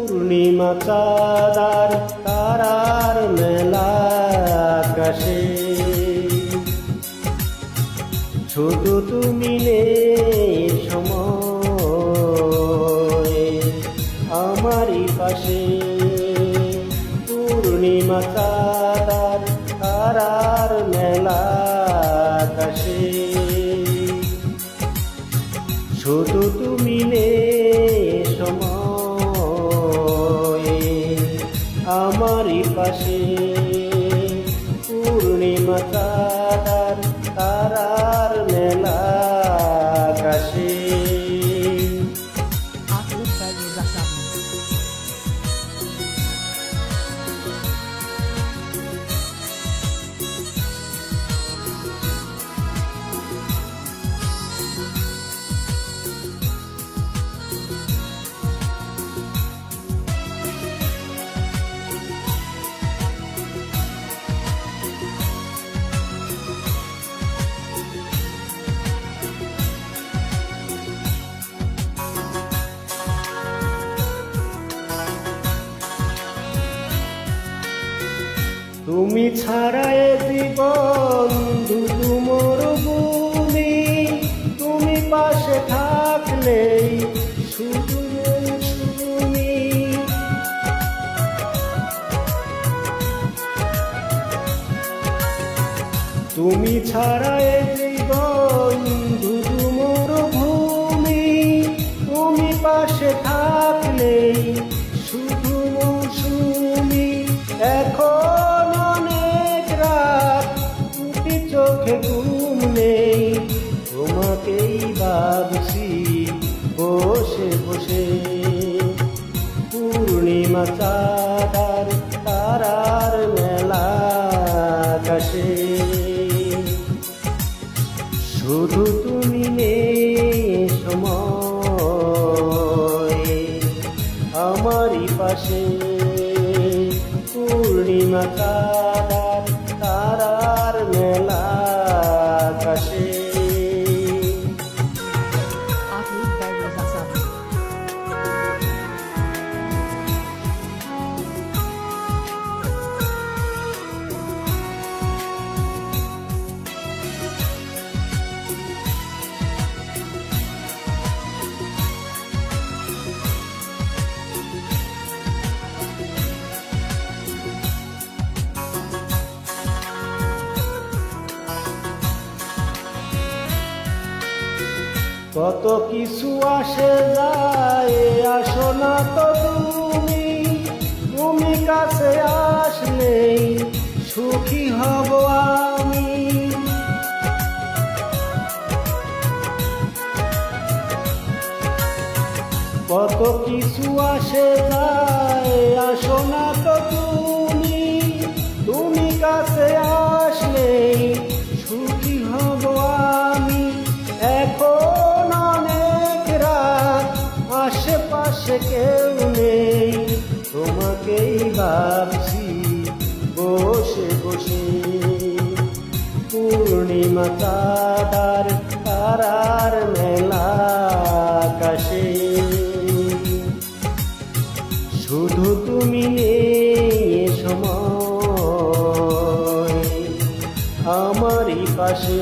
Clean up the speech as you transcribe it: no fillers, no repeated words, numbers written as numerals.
পূর্ণিমা চাঁদার তারার মেলা আকাশে শুধু তুমি নেই সময় আমারই পাশে। পূর্ণিমা চাঁদার তারার মেলা আকাশে শুধু তুমি নেই সময় আমারই পাশে। পূর্ণিমা চাঁদার তারার মেলা আকাশে। তুমি ছাড়া এ জীবন শুধু মরুভূমি, তুমি পাশে থাকলেই শুধু মৌসুমি। তুমি ছাড়া এ জীবন শুধু মরুভূমি, তুমি পাশে থাকলেই শুধু মৌসুমি। এখন অনেক রাত উঠি চোখে ঘুম নেই, তোমাকেই ভাবছি বসে বসে। পূর্ণিমা চাঁদার তারার মেলা আকাশে শুধু তুমি নেই সময় আমারই পাশে। পূর্ণিমা চাঁদার তারার মেলা আকাশে। কত কিছু আসে যায়, আসো না তো তুমি, তুমি কাছে আসলেই সুখী হব আমি। কত কিছু আসে যায়, আসো না তো তুমি, তুমি কাছে আসলেই সুখী হব আমি। এখন অনেক রাত আশেপাশে কেউ নেই, তোমাকেই ভাবছি বসে বসে। পূর্ণিমা চাঁদার তারার মেলা আকাশে শুধু তুমি নেই সময় আমারই পাশে।